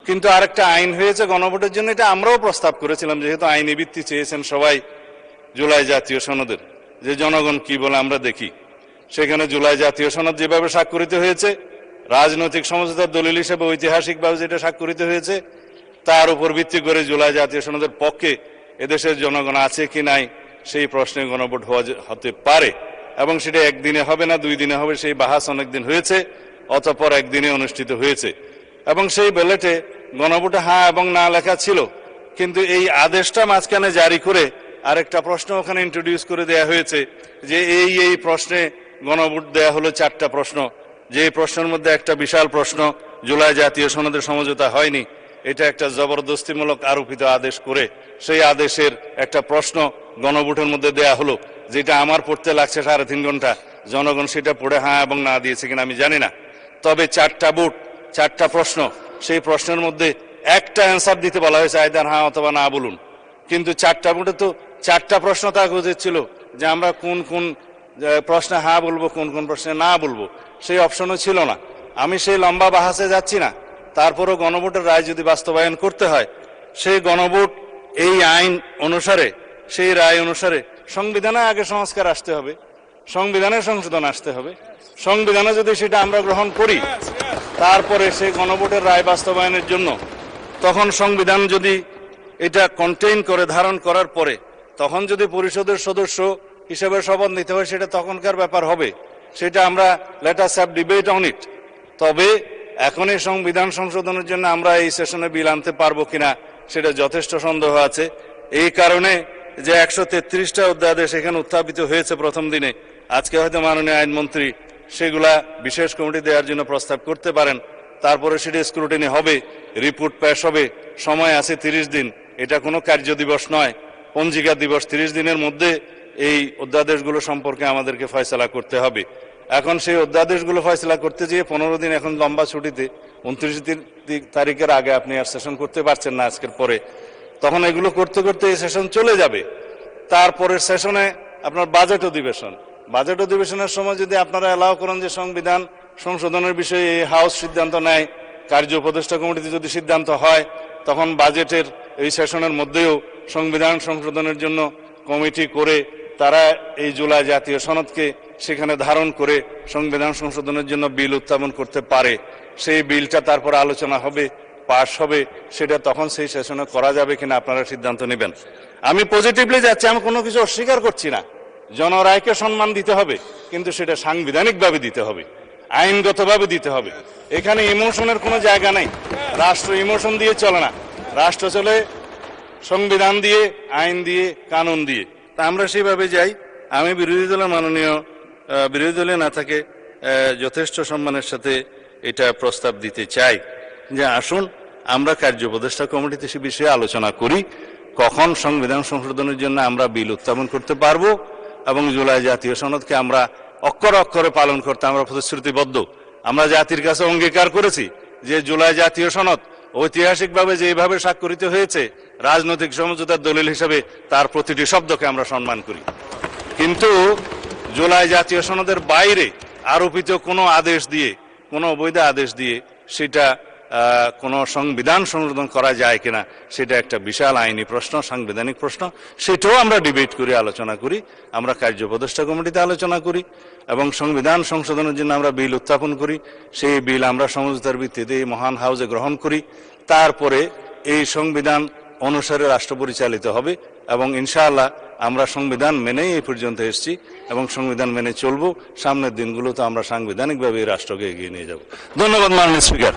কিন্তু আরেকটা আইন হয়েছে গণভোটের জন্য, এটা আমরাও প্রস্তাব করেছিলাম, যেহেতু আইনি ভিত্তি চেয়েছেন সবাই জুলাই জাতীয় সনদের, যে জনগণ কি বলে আমরা দেখি। সেখানে জুলাই জাতীয় সনদ যেভাবে স্বাক্ষরিত হয়েছে, রাজনৈতিক সমঝোতার দলিল হিসেবে ঐতিহাসিকভাবে যেটা স্বাক্ষরিত হয়েছে, তার উপর ভিত্তি করে জুলাই জাতীয় সনদের পক্ষে এদেশের জনগণ আছে কি নাই সেই প্রশ্নে গণভোট হতে পারে, এবং সেটা একদিনে হবে না, 2 দিনে হবে, সেই বাহাস অনেকদিন হয়েছে, অতঃপর একদিনে অনুষ্ঠিত হয়েছে। এবং সেই ব্যালটে গণভোটে হ্যাঁ এবং না লেখা ছিল, কিন্তু এই আদেশটা মাঝখানে জারি করে আরেকটা প্রশ্ন ওখানে ইন্ট্রোডিউস করে দেয়া হয়েছে, যে এই প্রশ্নে গণভোট দেয়া হলো 4টা প্রশ্ন, যে প্রশ্নের মধ্যে একটা বিশাল প্রশ্ন জুলাই জাতীয় সনদের সমঝোতা হয়নি, এটা একটা জবরদস্তিমূলক আরোপিত আদেশ করে সেই আদেশের একটা প্রশ্ন গণভোটের মধ্যে দেয়া হলো, যেটা আমার পড়তে লাগছে 3.5 ঘন্টা। জনগণ সেটা পড়ে হ্যাঁ এবং না দিয়েছে কিনা আমি জানি না, তবে 4টা ভোট 4টা প্রশ্ন, সেই প্রশ্নের মধ্যে একটা অ্যান্সার দিতে বলা হয়েছে, আইদার হ্যাঁ অথবা না বলুন। কিন্তু 4টা ভোটে তো 4টা প্রশ্ন থাকা উচিত ছিল, যে আমরা কোন কোন প্রশ্নে হ্যাঁ বলবো, কোন কোন প্রশ্নে না বলবো, সেই অপশনও ছিল না। আমি সেই লম্বা বাহাসে যাচ্ছি না, তারপরও গণভোটের রায় যদি বাস্তবায়ন করতে হয়, সেই গণভোট এই আইন অনুসারে, সেই রায় অনুসারে সংবিধানে আগে সংস্কার আসতে হবে, সংবিধানের সংশোধন আসতে হবে। সংবিধানে যদি সেটা আমরা গ্রহণ করি, তারপরে সেই গণভোটের রায় বাস্তবায়নের জন্য, তখন সংবিধান যদি এটা কন্টেইন করে, ধারণ করার পরে, তখন যদি পরিষদের সদস্য হিসেবে শপথ নিতে হয়, সেটা তখনকার ব্যাপার হবে, সেটা আমরা let us have debate on it. তবে এখন এই সংবিধান সংশোধনের জন্য আমরা এই সেশনে বিল আনতে পারবো কিনা সেটা যথেষ্ট সন্দেহ আছে। এই কারণে যে 133টা অধ্যাদেশ এখানে উত্থাপিত হয়েছে প্রথম দিনে, আজকে হয়তো মাননীয় আইনমন্ত্রী সেগুলা বিশেষ কমিটি দেওয়ার জন্য প্রস্তাব করতে পারেন, তারপরে সেটা স্ক্রুটিনি হবে, রিপোর্ট পেশ হবে, সময় আছে 30 দিন। এটা কোনো কার্য দিবস নয়, পঞ্জিকা দিবস। 30 দিনের মধ্যে এই অধ্যাদেশগুলো সম্পর্কে আমাদেরকে ফয়সালা করতে হবে। এখন সেই অধ্যাদেশগুলো ফয়সালা করতে গিয়ে 15 দিন এখন লম্বা ছুটিতে, 29 তারিখের আগে আপনি আর সেশন করতে পারছেন না আজকের পরে, তখন এগুলো করতে করতে এই সেশন চলে যাবে। তারপরের সেশনে আপনার বাজেট অধিবেশন, বাজেট অধিবেশনের সময় যদি আপনারা অ্যালাউ করেন যে সংবিধান সংশোধনের বিষয়ে এই হাউস সিদ্ধান্ত নেয়, কার্য উপদেষ্টা কমিটিতে যদি সিদ্ধান্ত হয়, তখন বাজেটের এই সেশনের মধ্যেও সংবিধান সংশোধনের জন্য কমিটি করে তারা এই জুলাই জাতীয় সনদকে সেখানে ধারণ করে সংবিধান সংশোধনের জন্য বিল উত্থাপন করতে পারে। সেই বিলটা তারপর আলোচনা হবে, পাশ হবে, সেটা তখন সেই সেশনে করা যাবে কিনা আপনারা সিদ্ধান্ত নেবেন। আমি পজিটিভলি যাচ্ছি, আমি কোনো কিছু অস্বীকার করছি না। জনরায়কে সম্মান দিতে হবে, কিন্তু সেটা সাংবিধানিকভাবে দিতে হবে, আইনগতভাবে দিতে হবে। এখানে ইমোশনের কোনো জায়গা নেই। রাষ্ট্র ইমোশন দিয়ে চলে না, রাষ্ট্র চলে সংবিধান দিয়ে, আইন দিয়ে, কানুন দিয়ে। তা আমরা সেইভাবে যাই। আমি বিরোধী দলের নেতাকে যথেষ্ট সম্মানের সাথে এটা প্রস্তাব দিতে চাই যে আসুন আমরা কার্য উপদেষ্টা কমিটিতে সে বিষয়ে আলোচনা করি, কখন সংবিধান সংশোধনের জন্য আমরা বিল উত্থাপন করতে পারবো, এবং জুলাই জাতীয় সনদকে আমরা অক্ষরে অক্ষরে পালন করতে আমরা প্রতিশ্রুতিবদ্ধ। আমরা জাতির কাছে অঙ্গীকার করেছি যে জুলাই জাতীয় সনদ ঐতিহাসিকভাবে যেভাবে স্বাক্ষরিত হয়েছে, রাজনৈতিক সমঝোতার দলিল হিসেবে তার প্রতিটি শব্দকে আমরা সম্মান করি। কিন্তু জুলাই জাতীয় সনদের বাইরে আরোপিত কোনো আদেশ দিয়ে, কোনো অবৈধ আদেশ দিয়ে সেটা কোনো সংবিধান সংশোধন করা যায় কিনা, সেটা একটা বিশাল আইনি প্রশ্ন, সাংবিধানিক প্রশ্ন। সেটাও আমরা ডিবেট করি, আলোচনা করি, আমরা কার্য উপদেষ্টা কমিটিতে আলোচনা করি, এবং সংবিধান সংশোধনের জন্য আমরা বিল উত্থাপন করি। সেই বিল আমরা সমঝোতার ভিত্তিতে এই মহান হাউসে গ্রহণ করি। তারপরে এই সংবিধান অনুসারে রাষ্ট্র পরিচালিত হবে, এবং ইনশাআল্লাহ আমরা সংবিধান মেনেই এই পর্যন্ত এসেছি এবং সংবিধান মেনে চলবো। সামনের দিনগুলোতে আমরা সাংবিধানিকভাবে এই রাষ্ট্রকে এগিয়ে নিয়ে যাব। ধন্যবাদ মাননীয় স্পিকার।